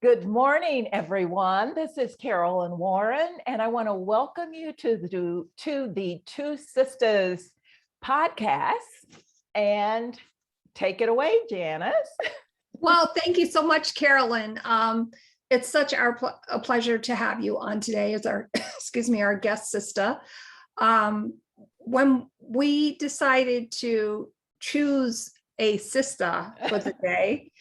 Good morning, everyone. This is Carolyn Warren, and I want to welcome you to the Two Sistas podcast. And take it away, Janice. Well, thank you so much, Carolyn. It's such a pleasure to have you on today as our, our guest Sista. When we decided to choose a Sista for the day,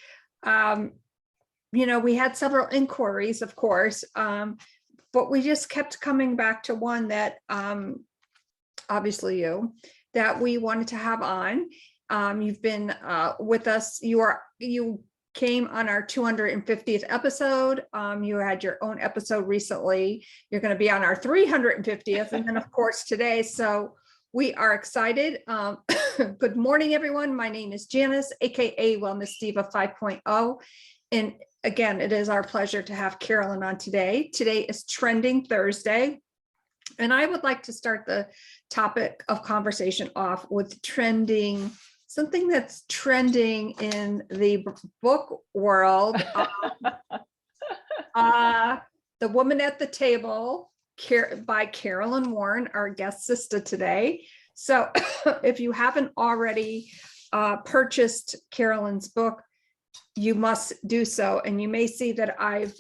we had several inquiries, of course, but we just kept coming back to one that obviously that we wanted to have on. You've been with us. You came on our 250th episode. You had your own episode recently. You're going to be on our 350th, and then of course today. So we are excited. Good morning, everyone. My name is Janice, aka Wellness Diva 5.0, and again, it is our pleasure to have Carolyn on today. Today is Trending Thursday, and I would like to start the topic of conversation off with something that's trending in the book world. The Woman at the Table by Carolyn Warren, our guest Sista today. So if you haven't already purchased Carolyn's book, you must do so. And you may see that I've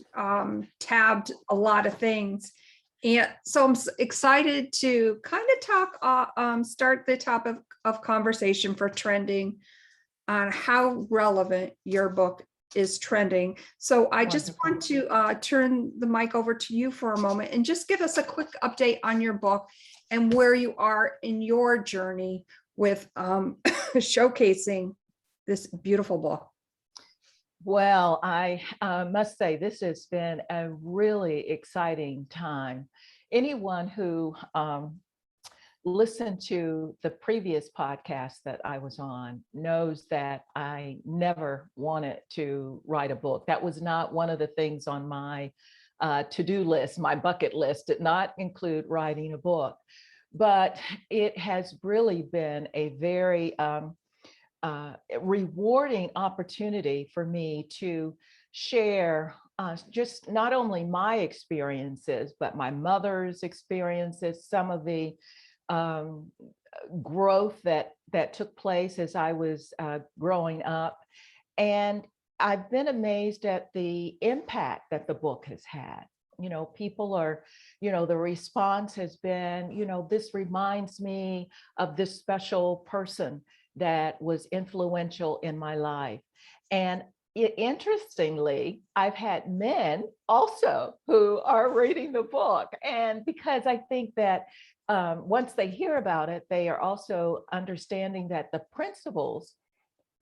tabbed a lot of things. And so I'm excited to kind of start the topic of conversation for trending on how relevant your book is trending. So I just want to turn the mic over to you for a moment and just give us a quick update on your book and where you are in your journey with showcasing this beautiful book. Well, I must say this has been a really exciting time. Anyone who listened to the previous podcast that I was on knows that I never wanted to write a book. That was not one of the things on my to-do list. My bucket list did not include writing a book, but it has really been a very rewarding opportunity for me to share just not only my experiences, but my mother's experiences, some of the growth that took place as I was growing up. And I've been amazed at the impact that the book has had. People are, the response has been, this reminds me of this special person that was influential in my life. And interestingly, I've had men also who are reading the book. And because I think that once they hear about it, they are also understanding that the principles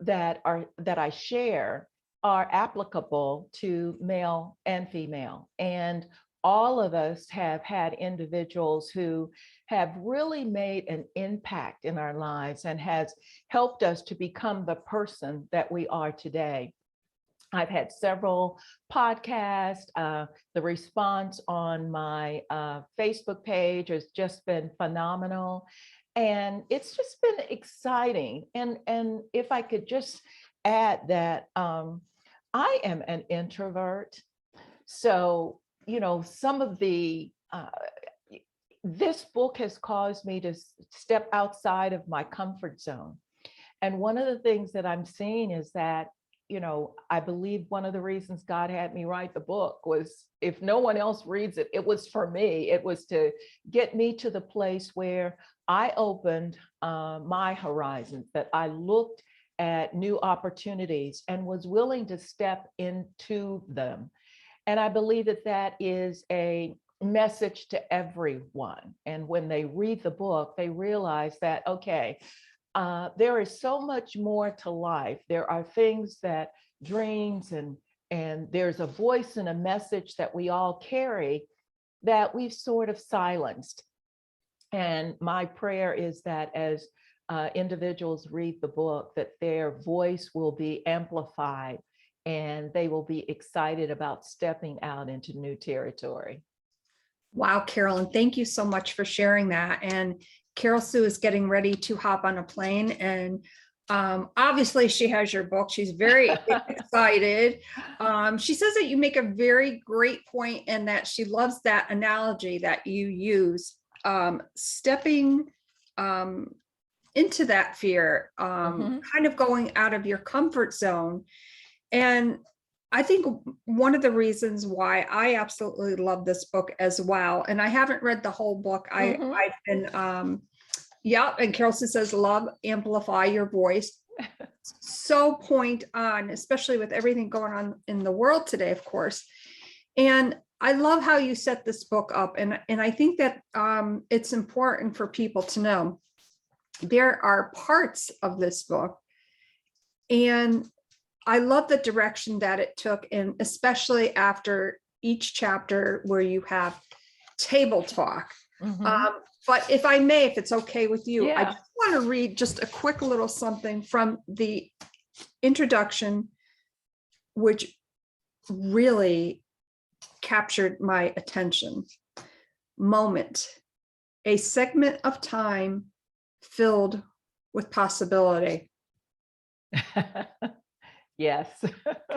that I share are applicable to male and female. And all of us have had individuals who have really made an impact in our lives and has helped us to become the person that we are today. I've had several podcasts. The response on my Facebook page has just been phenomenal. And it's just been exciting. And if I could just add that I am an introvert. So some of this book has caused me to step outside of my comfort zone. And one of the things that I'm seeing is that, I believe one of the reasons God had me write the book was, if no one else reads it, it was for me. It was to get me to the place where I opened my horizons, that I looked at new opportunities and was willing to step into them. And I believe that is a message to everyone. And when they read the book, they realize that, okay, there is so much more to life. There are things that dreams and there's a voice and a message that we all carry that we've sort of silenced. And my prayer is that as individuals read the book, that their voice will be amplified and they will be excited about stepping out into new territory. Wow, Carolyn, thank you so much for sharing that. And Carol Sue is getting ready to hop on a plane, and Obviously, she has your book. She's very excited. She says that you make a very great point and that she loves that analogy that you use, stepping into that fear, kind of going out of your comfort zone. And I think one of the reasons why I absolutely love this book as well, and I haven't read the whole book. I've been, yeah, and Carolyn says, love, amplify your voice. So point on, especially with everything going on in the world today, of course. And I love how you set this book up. And I think that it's important for people to know there are parts of this book, and I love the direction that it took, and especially after each chapter where you have table talk. But if I may, if it's okay with you, I just want to read just a quick little something from the introduction, which really captured my attention. Moment, a segment of time filled with possibility. Yes.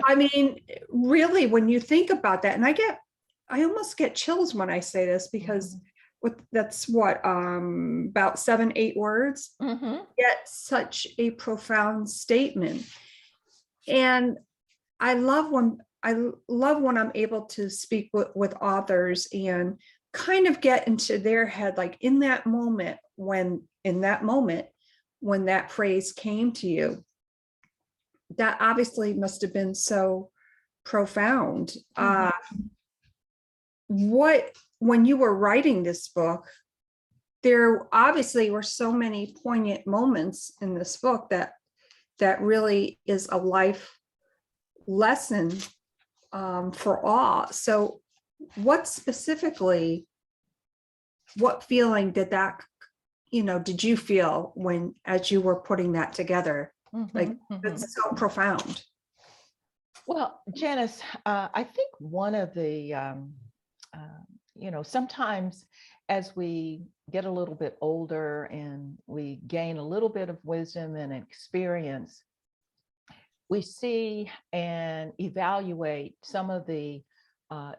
I mean, really, when you think about that, and I almost get chills when I say this, because that's what, about 7-8 words, yet such a profound statement. And I love when I'm able to speak with authors and kind of get into their head, like in that moment when that phrase came to you, that obviously must have been so profound. When you were writing this book, there obviously were so many poignant moments in this book that really is a life lesson for all. So what feeling did you feel as you were putting that together? It's so profound. Well, Janice, I think one of the, sometimes as we get a little bit older and we gain a little bit of wisdom and experience, we see and evaluate some of the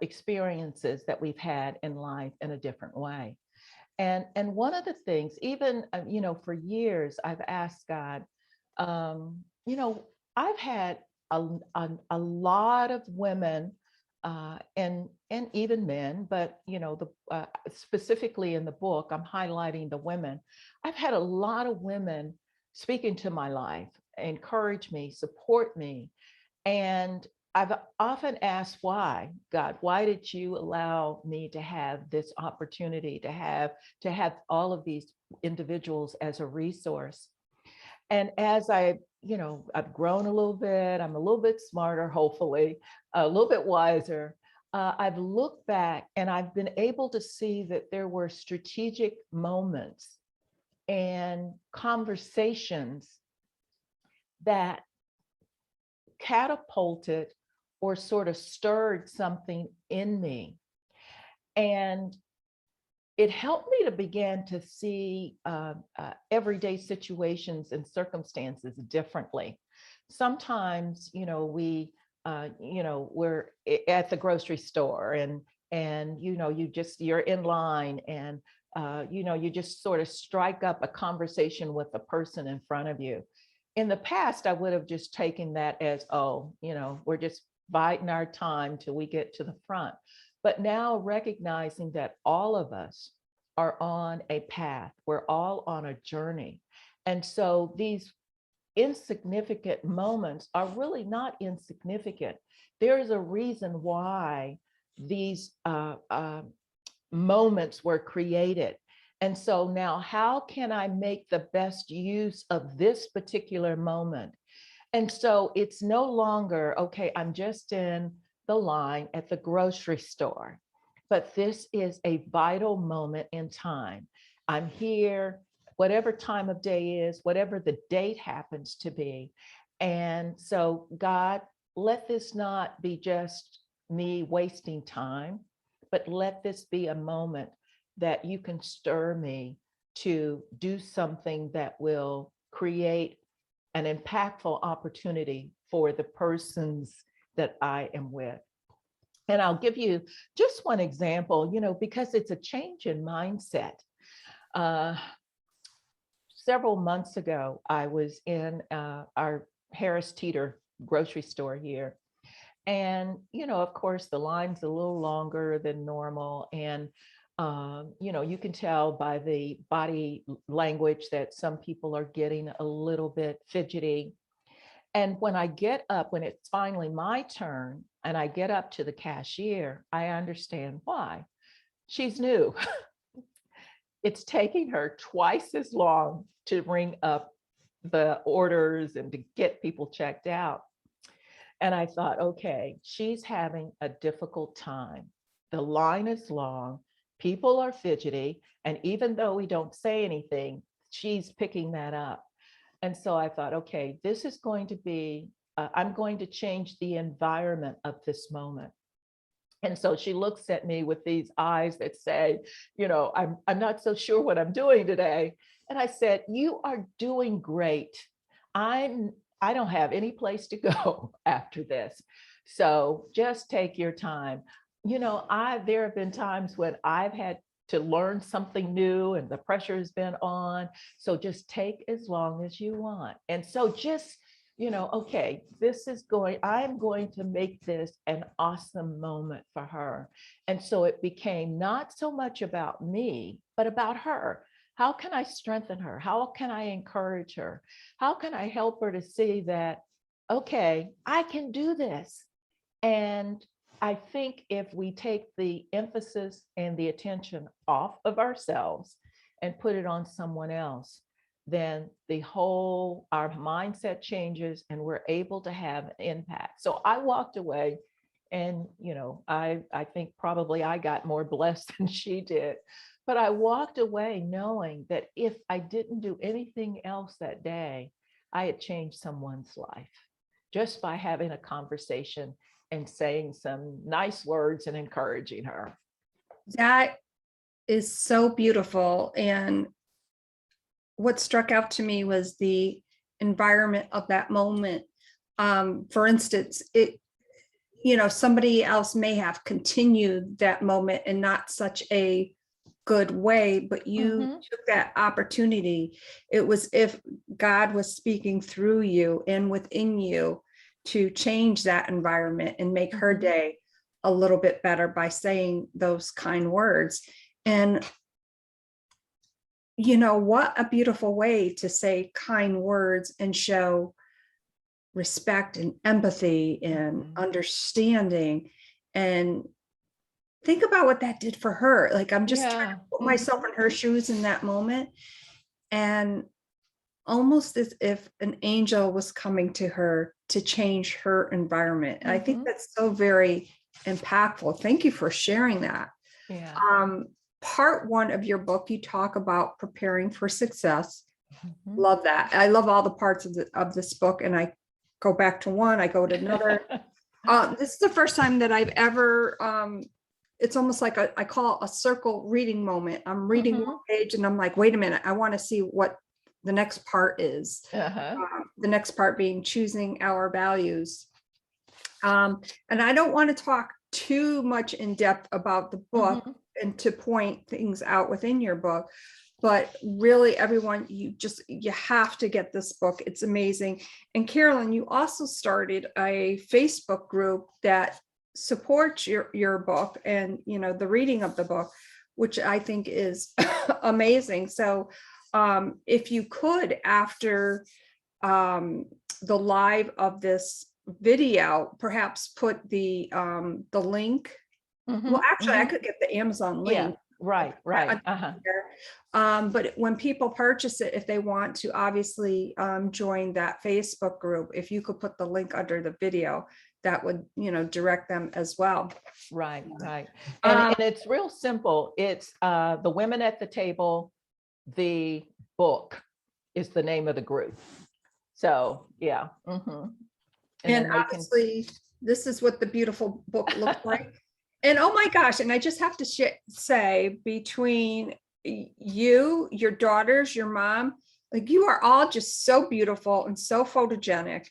experiences that we've had in life in a different way. And one of the things, even, for years, I've asked God, I've had a lot of women and even men, but specifically in the book, I'm highlighting the women. I've had a lot of women speak into my life, encourage me, support me, and I've often asked, why, God, why did you allow me to have this opportunity to have all of these individuals as a resource? And as I've grown a little bit, I'm a little bit smarter, hopefully, a little bit wiser. I've looked back and I've been able to see that there were strategic moments and conversations that catapulted or sort of stirred something in me. And it helped me to begin to see everyday situations and circumstances differently. Sometimes, we're at the grocery store and you're in line and you just sort of strike up a conversation with the person in front of you. In the past, I would have just taken that as, we're just biding our time till we get to the front. But now recognizing that all of us are on a path, we're all on a journey. And so these insignificant moments are really not insignificant. There is a reason why these moments were created. And so now, how can I make the best use of this particular moment? And so it's no longer, okay, I'm just in the line at the grocery store, but this is a vital moment in time. I'm here, whatever time of day is, whatever the date happens to be. And so God, let this not be just me wasting time, but let this be a moment that you can stir me to do something that will create an impactful opportunity for the persons that I am with. And I'll give you just one example, because it's a change in mindset. Several months ago, I was in our Harris Teeter grocery store here. And, of course, the line's a little longer than normal. And, you can tell by the body language that some people are getting a little bit fidgety. And when I get up, when it's finally my turn and I get up to the cashier, I understand why. She's new. It's taking her twice as long to ring up the orders and to get people checked out. And I thought, okay, she's having a difficult time. The line is long, people are fidgety, and even though we don't say anything, she's picking that up. And so I thought, okay, this is going to be, I'm going to change the environment of this moment. And so she looks at me with these eyes that say, I'm not so sure what I'm doing today. And I said, you are doing great. I don't have any place to go after this. So just take your time. There have been times when I've had to learn something new and the pressure has been on. So just take as long as you want. And so just, okay, I'm going to make this an awesome moment for her. And so it became not so much about me, but about her. How can I strengthen her? How can I encourage her? How can I help her to see that, okay, I can do this? And I think if we take the emphasis and the attention off of ourselves and put it on someone else, then our mindset changes and we're able to have an impact. So I walked away and, I think probably I got more blessed than she did. But I walked away knowing that if I didn't do anything else that day, I had changed someone's life just by having a conversation and saying some nice words and encouraging her. That is so beautiful. And what struck out to me was the environment of that moment. For instance, somebody else may have continued that moment in not such a good way, but you took that opportunity. It was if God was speaking through you and within you to change that environment and make her day a little bit better by saying those kind words. And what a beautiful way to say kind words and show respect and empathy and understanding. And think about what that did for her. Like, I'm just trying to put myself in her shoes in that moment. And almost as if an angel was coming to her to change her environment. I think that's so very impactful. Thank you for sharing that. Yeah. Part 1 of your book, you talk about preparing for success. Love that. I love all the parts of this book, and I go back to one, I go to another. This is the first time that I've ever, it's almost like I call a circle reading moment. I'm reading one page and I'm like, wait a minute, I want to see what the next part is. The next part being choosing our values. And I don't want to talk too much in depth about the book and to point things out within your book, but really everyone, you have to get this book. It's amazing. And Carolyn, you also started a Facebook group that supports your book and, the reading of the book, which I think is amazing. So if you could, after the live of this video, perhaps put the link. Well, actually, I could get the Amazon link. Yeah, right. But when people purchase it, if they want to obviously join that Facebook group, if you could put the link under the video, that would, direct them as well. Right. And it's real simple. It's The Women at the Table, the book is the name of the group. So yeah. And obviously, this is what the beautiful book looks like. And oh my gosh, and I just have to say, between you, your daughters, your mom, Like, you are all just so beautiful and so photogenic.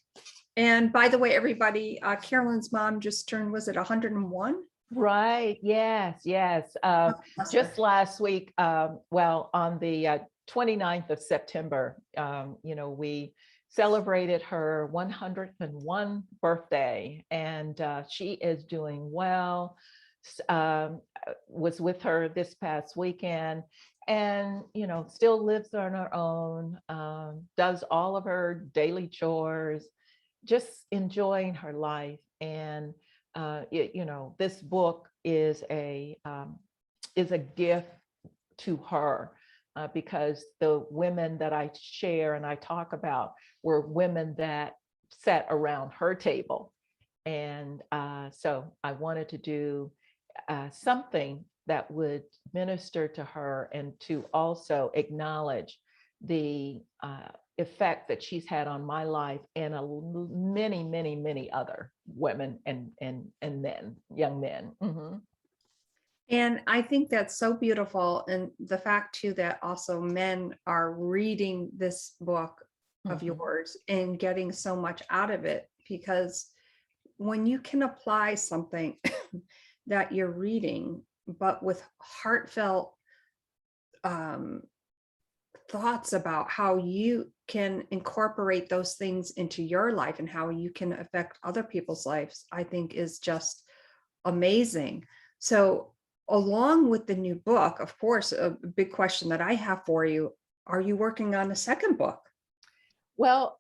And by the way, everybody, Carolyn's mom just turned, was it 101? Right. Yes. Yes. Just last week, well, on the 29th of September, we celebrated her 101st birthday, and she is doing well. Was with her this past weekend, and still lives on her own, does all of her daily chores, just enjoying her life. And this book is a gift to her, because the women that I share and I talk about were women that sat around her table. And so I wanted to do something that would minister to her and to also acknowledge the effect that she's had on my life and many, many, many other women and men, young men. Mhm. And I think that's so beautiful. And the fact too, that also men are reading this book of Mhm. yours and getting so much out of it, because when you can apply something that you're reading, but with heartfelt um, thoughts about how you can incorporate those things into your life and how you can affect other people's lives, I think is just amazing. So, along with the new book, of course, a big question that I have for you, are you working on a second book? Well,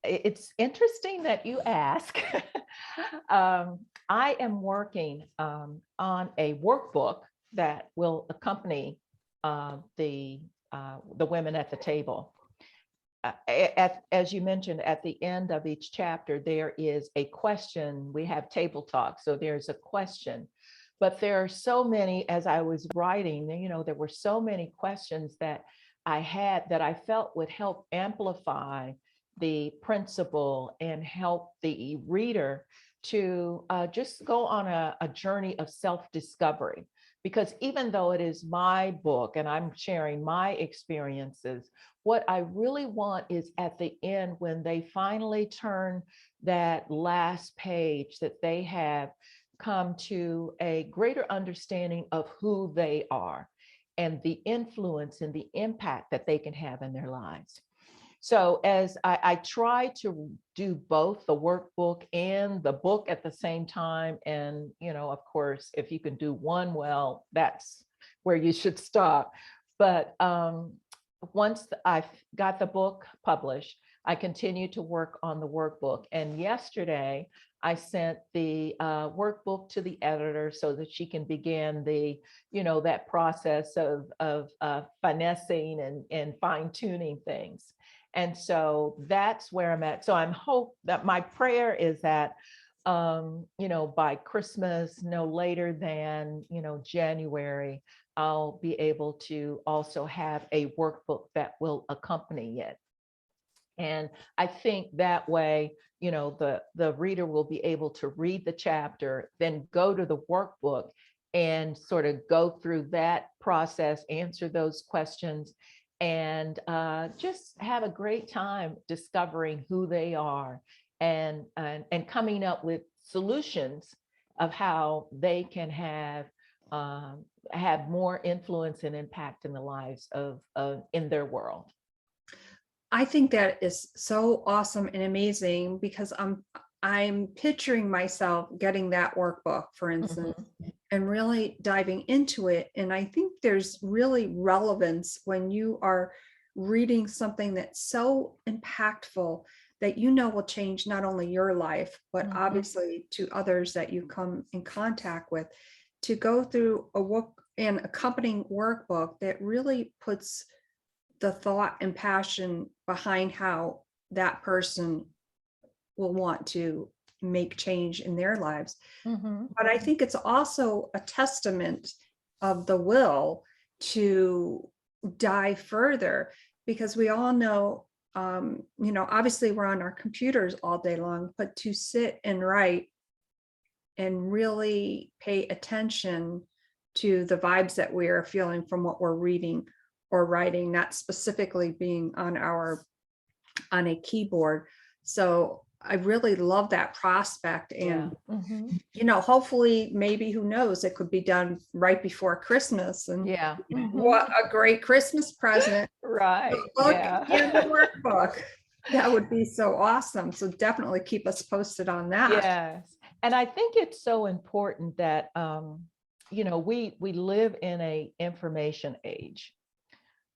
it's interesting that you ask. I am working on a workbook that will accompany the women at the table. As you mentioned, at the end of each chapter, there is a question. We have table talk, so there's a question. But there are so many, as I was writing, there were so many questions that I had that I felt would help amplify the principle and help the reader to just go on a journey of self-discovery. Because even though it is my book and I'm sharing my experiences, what I really want is at the end, when they finally turn that last page, that they have come to a greater understanding of who they are and the influence and the impact that they can have in their lives. So as I try to do both the workbook and the book at the same time, and of course, if you can do one well, that's where you should stop. But once I've got the book published, I continue to work on the workbook. And yesterday, I sent the workbook to the editor so that she can begin that process of finessing and fine tuning things. And so that's where I'm at. So I'm hope that my prayer is that, by Christmas, no later than, January, I'll be able to also have a workbook that will accompany it. And I think that way, the reader will be able to read the chapter, then go to the workbook and sort of go through that process, answer those questions, and just have a great time discovering who they are and coming up with solutions of how they can have more influence and impact in the lives of in their world. I think that is so awesome and amazing, because I'm picturing myself getting that workbook, for instance, Mhm. and really diving into it. And I think there's really relevance when you are reading something that's so impactful that will change not only your life, but Mhm. obviously to others that you come in contact with, to go through a work and accompanying workbook that really puts the thought and passion behind how that person will want to make change in their lives. Mhm. But I think it's also a testament of the will to dive further, because we all know, obviously we're on our computers all day long, but to sit and write and really pay attention to the vibes that we are feeling from what we're reading or writing, not specifically being on a keyboard. So I really love that prospect. Yeah. And hopefully, maybe, who knows, it could be done right before Christmas. And Yeah. what a great Christmas present. Right. The book Yeah. and the workbook. That would be so awesome. So definitely keep us posted on that. Yes. And I think it's so important that, we live in a information age.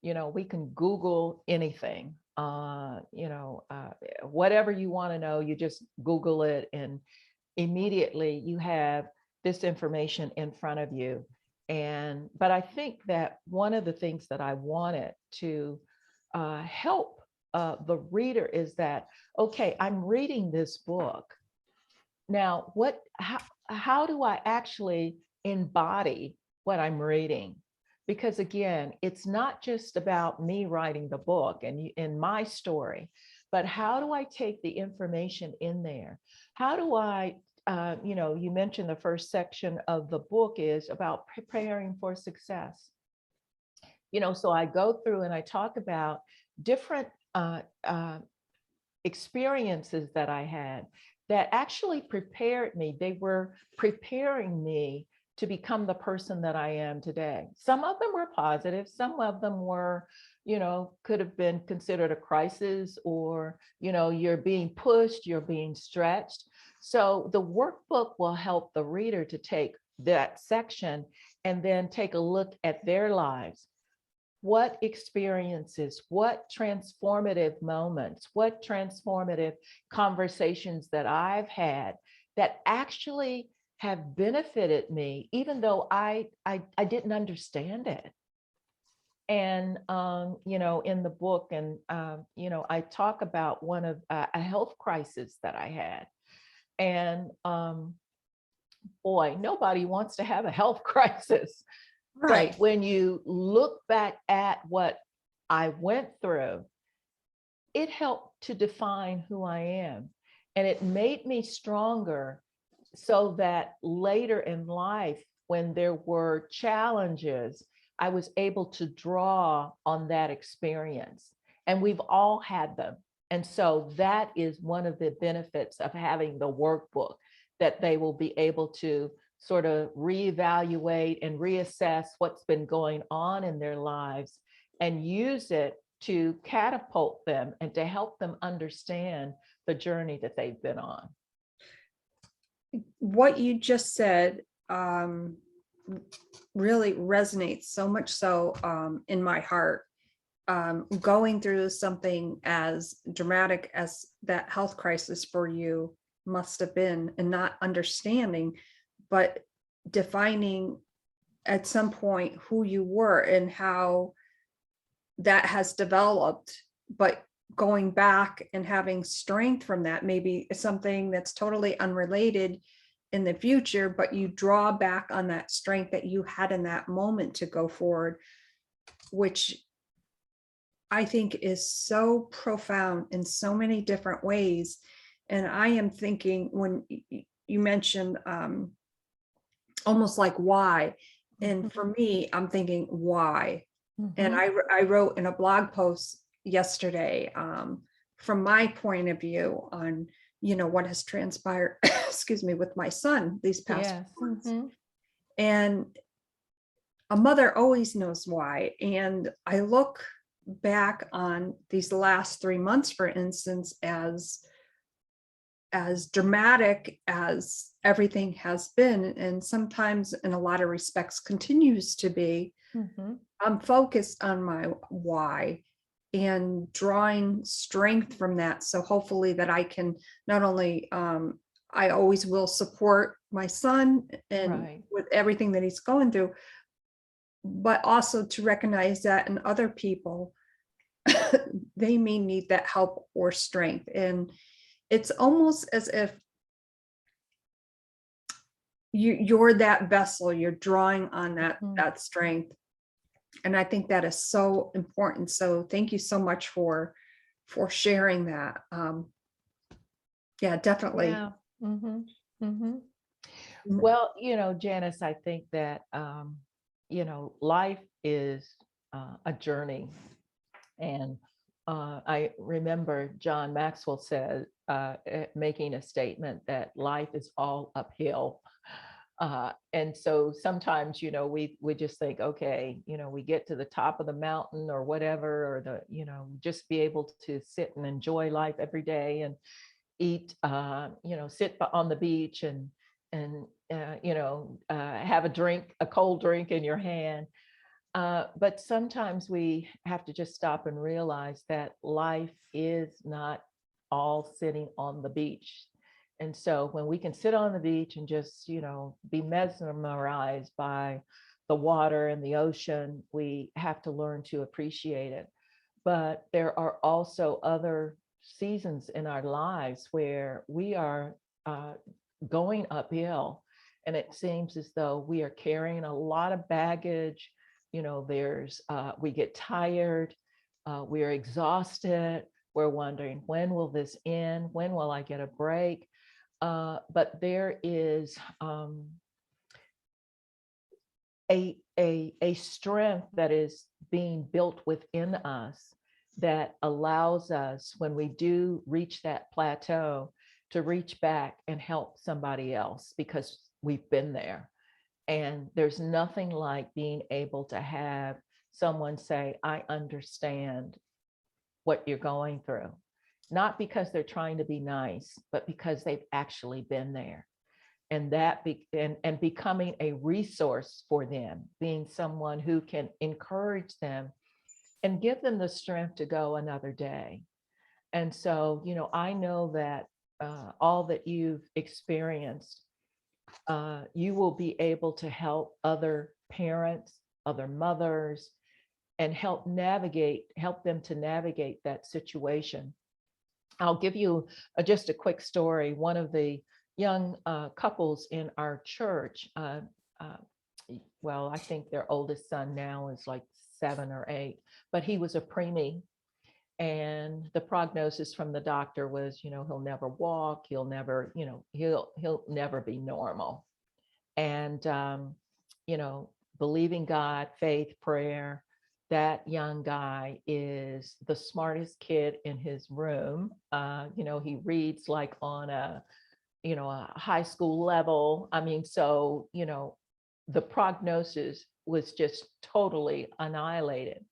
We can Google anything, whatever you want to know, you just Google it and immediately you have this information in front of you. But I think that one of the things that I wanted to help the reader is that, okay, I'm reading this book. Now, how do I actually embody what I'm reading? Because again, it's not just about me writing the book and in my story, but how do I take the information in there? How do I, you mentioned the first section of the book is about preparing for success. So I go through and I talk about different experiences that I had that actually prepared me. They were preparing me to become the person that I am today. Some of them were positive, some of them were, could have been considered a crisis, or, you're being pushed, you're being stretched. So the workbook will help the reader to take that section and then take a look at their lives. What experiences, what transformative moments, what transformative conversations that I've had that actually have benefited me, even though I didn't understand it. And in the book, and I talk about one of a health crisis that I had, and boy, nobody wants to have a health crisis. Right. But when you look back at what I went through, it helped to define who I am. And it made me stronger so that later in life, when there were challenges, I was able to draw on that experience. And we've all had them. And so that is one of the benefits of having the workbook, that they will be able to sort of reevaluate and reassess what's been going on in their lives and use it to catapult them and to help them understand the journey that they've been on. What you just said really resonates so much so in my heart. Going through something as dramatic as that health crisis for you must have been, and not understanding, but defining at some point who you were and how that has developed, but going back and having strength from that, maybe something that's totally unrelated in the future, but you draw back on that strength that you had in that moment to go forward, which I think is so profound in so many different ways. And I am thinking, when you mentioned almost like why, and for me, I'm thinking why. And I wrote in a blog post yesterday from my point of view on what has transpired excuse me, with my son these past months. And a mother always knows why. And I look back on these last 3 months, for instance, as dramatic as everything has been, and sometimes in a lot of respects continues to be. I'm focused on my why and drawing strength from that. So hopefully that I can not only, I always will support my son and with everything that he's going through, but also to recognize that in other people, they may need that help or strength. And it's almost as if you're that vessel, you're drawing on that strength. And I think that is so important. So thank you so much for sharing that. Yeah, definitely. Yeah. Well, Janice, I think that, life is a journey. And I remember John Maxwell said, making a statement that life is all uphill. And so sometimes, we just think, okay, we get to the top of the mountain or whatever, or just be able to sit and enjoy life every day and eat, sit on the beach and have a cold drink in your hand. But sometimes we have to just stop and realize that life is not all sitting on the beach. And so when we can sit on the beach and just, be mesmerized by the water and the ocean, we have to learn to appreciate it. But there are also other seasons in our lives where we are going uphill, and it seems as though we are carrying a lot of baggage. We get tired, we're exhausted, we're wondering, when will this end? When will I get a break? But there is a strength that is being built within us that allows us, when we do reach that plateau, to reach back and help somebody else, because we've been there. And there's nothing like being able to have someone say, I understand what you're going through. Not because they're trying to be nice, but because they've actually been there. And and becoming a resource for them, being someone who can encourage them and give them the strength to go another day. And so, I know that all that you've experienced, you will be able to help other parents, other mothers, and help them to navigate that situation. I'll give you just a quick story. One of the young couples in our church, well, I think their oldest son now is like 7 or 8, but he was a preemie. And the prognosis from the doctor was, he'll never walk, he'll never be normal. And, believing God, faith, prayer, that young guy is the smartest kid in his room. He reads like on a high school level. I mean, so, the prognosis was just totally annihilated.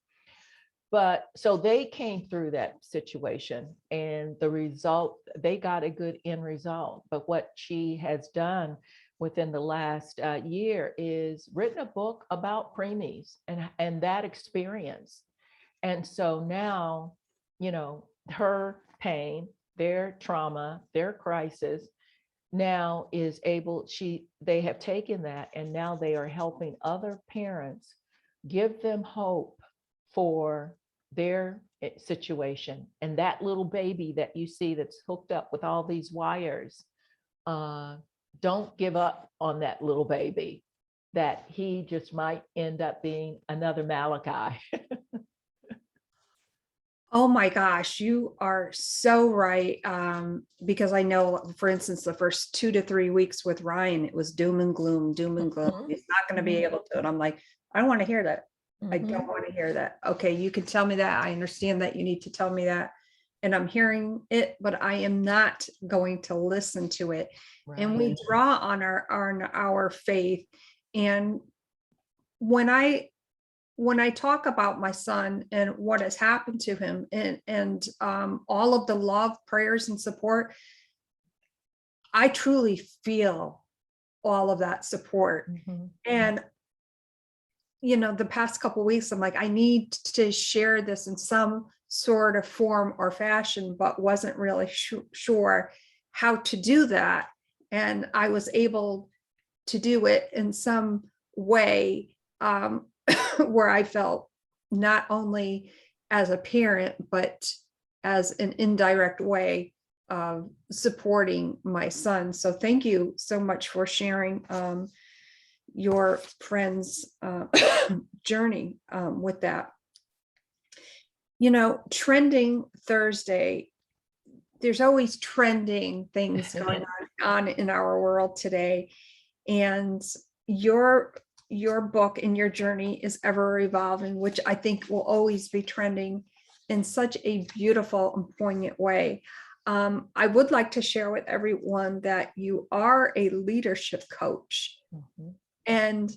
But so they came through that situation, and the result, they got a good end result. But what she has done within the last year is written a book about preemies and that experience. And so now, her pain, their trauma, their crisis now is they have taken that, and now they are helping other parents, give them hope for their situation. And that little baby that you see that's hooked up with all these wires, don't give up on that little baby, that he just might end up being another Malachi. Oh my gosh, you are so right. Because I know, for instance, the first 2 to 3 weeks with Ryan, it was doom and gloom, doom and gloom. Mhm. He's not going to be able to. And I'm like, I don't want to hear that. I Mhm. don't want to hear that. Okay, you can tell me that. I understand that you need to tell me that. And I'm hearing it, but I am not going to listen to it. And we Right. draw on our faith. And when I talk about my son and what has happened to him, and all of the love, prayers, and support, I truly feel all of that support. Mhm. And the past couple of weeks, I'm like, I need to share this in some sort of form or fashion, but wasn't really sure how to do that. And I was able to do it in some way, where I felt not only as a parent, but as an indirect way of supporting my son. So thank you so much for sharing your friend's journey with that. Trending Thursday, there's always trending things going on in our world today. And your your book and your journey is ever evolving, which I think will always be trending in such a beautiful and poignant way. I would like to share with everyone that you are a leadership coach. Mhm. And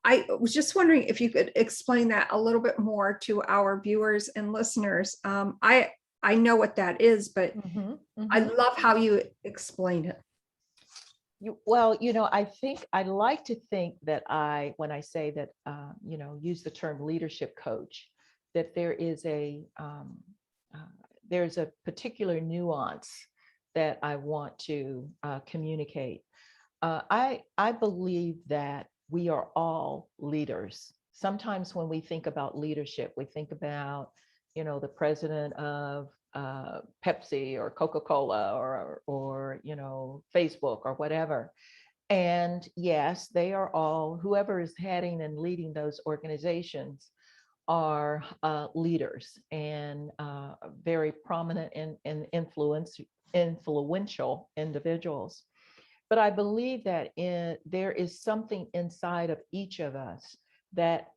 I was just wondering if you could explain that a little bit more to our viewers and listeners. I know what that is, but Mhm. I Mhm. love how you explain it. Well, I think I like to think that when I say that, use the term leadership coach, that there's a particular nuance that I want to communicate. I believe that we are all leaders. Sometimes when we think about leadership, we think about, the president of Pepsi or Coca-Cola or Facebook or whatever. And yes, they are all, whoever is heading and leading those organizations are leaders and very prominent and influential individuals. But I believe that there is something inside of each of us that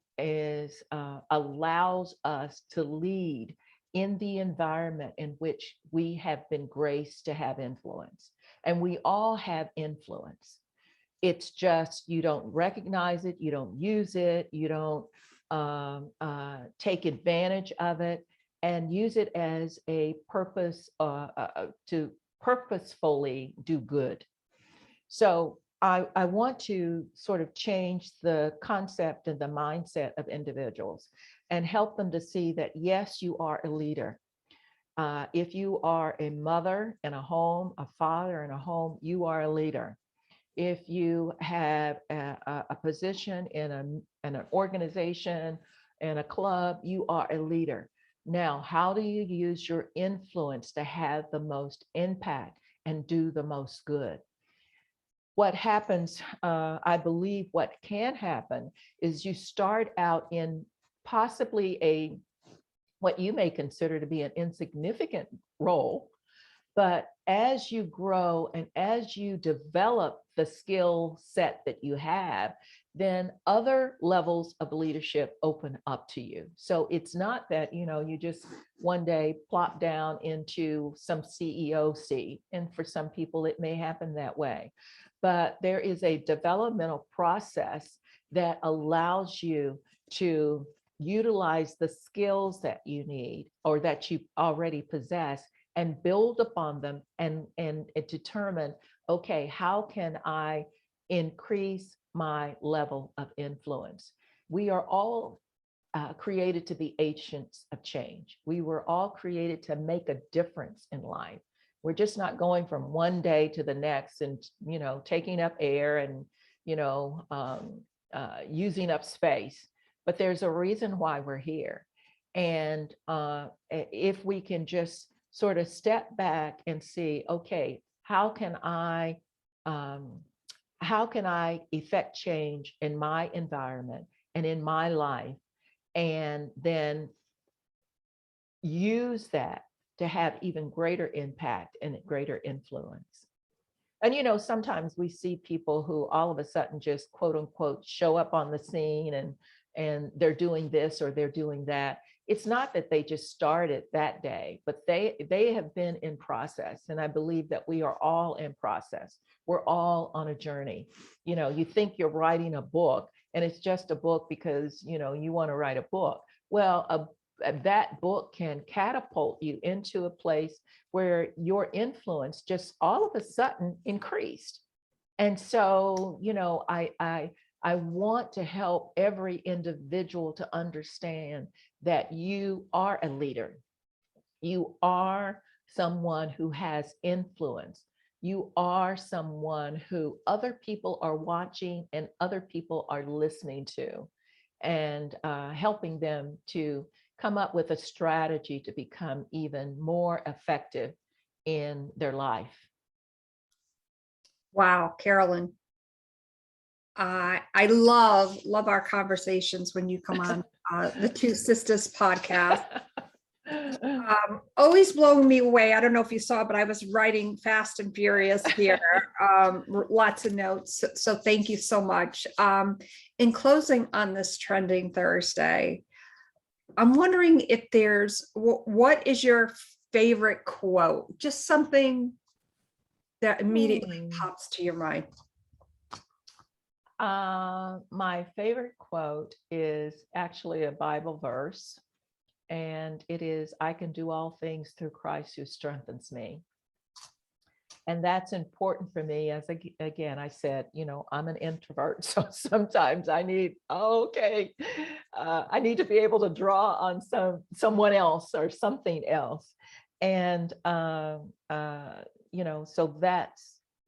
allows us to lead in the environment in which we have been graced to have influence. And we all have influence. It's just you don't recognize it, you don't use it, you don't take advantage of it and use it as a purpose to purposefully do good. So I want to sort of change the concept and the mindset of individuals and help them to see that, yes, you are a leader. If you are a mother in a home, a father in a home, you are a leader. If you have a position in an organization, in a club, you are a leader. Now, how do you use your influence to have the most impact and do the most good? What happens, I believe what can happen is you start out in possibly what you may consider to be an insignificant role, but as you grow and as you develop the skill set that you have, then other levels of leadership open up to you. So it's not that, you just one day plop down into some CEO seat. And for some people, it may happen that way. But there is a developmental process that allows you to utilize the skills that you need or that you already possess and build upon them and determine, okay, how can I increase my level of influence? We are all created to be agents of change. We were all created to make a difference in life. We're just not going from one day to the next and, taking up air and, using up space. But there's a reason why we're here. And if we can just sort of step back and see, okay, how can I effect change in my environment and in my life, and then use that to have even greater impact and greater influence. And sometimes we see people who all of a sudden just quote unquote show up on the scene and they're doing this or they're doing that. It's not that they just started that day, but they have been in process. And I believe that we are all in process. We're all on a journey. You think you're writing a book and it's just a book because, you want to write a book. Well, that book can catapult you into a place where your influence just all of a sudden increased. And so, I want to help every individual to understand that you are a leader. You are someone who has influence. You are someone who other people are watching and other people are listening to, and helping them to come up with a strategy to become even more effective in their life. Wow, Carolyn. I love our conversations when you come on the TwoSistas podcast. Always blowing me away. I don't know if you saw, but I was writing fast and furious here. Lots of notes. So thank you so much. In closing on this Trending Thursday, I'm wondering if there's, what is your favorite quote? Just something that immediately pops to your mind. My favorite quote is actually a Bible verse, and it is, "I can do all things through Christ who strengthens me." And that's important for me, as again, I said, I'm an introvert. So sometimes I need, I need to be able to draw on someone else or something else. And, so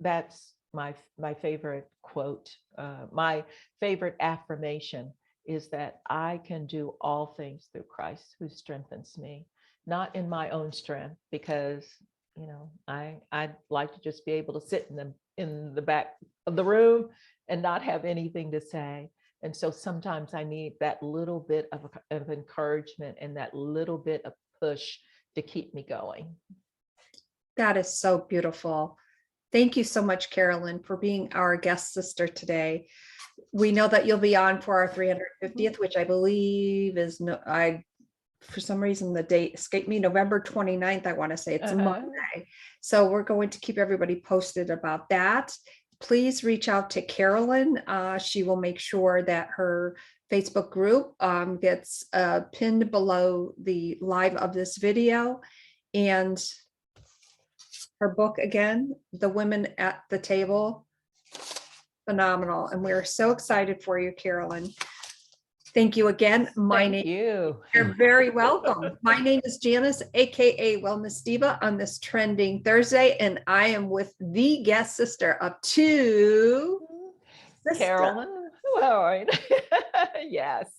that's my favorite quote. My favorite affirmation is that I can do all things through Christ who strengthens me, not in my own strength, because I'd like to just be able to sit in the back of the room and not have anything to say. And so sometimes I need that little bit of encouragement and that little bit of push to keep me going. That is so beautiful. Thank you so much, Carolyn, for being our guest sister today. We know that you'll be on for our 350th, which I believe is for some reason the date escaped me, November 29th, I want to say. It's a Monday. So we're going to keep everybody posted about that. Please reach out to Carolyn. She will make sure that her Facebook group gets pinned below the live of this video. And her book, again, The Women at the Table, phenomenal. And we're so excited for you, Carolyn. Thank you again. You're very welcome. My name is Janice, aka Wellness Diva, on this Trending Thursday, and I am with the guest sister of TwoSistas, Carolyn Warren. Yes.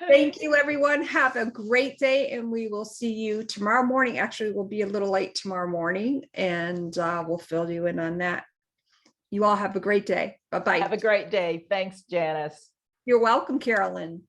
Thank you, everyone. Have a great day, and we will see you tomorrow morning. Actually, we'll be a little late tomorrow morning, and we'll fill you in on that. You all have a great day. Bye-bye. Have a great day. Thanks, Janice. You're welcome, Carolyn.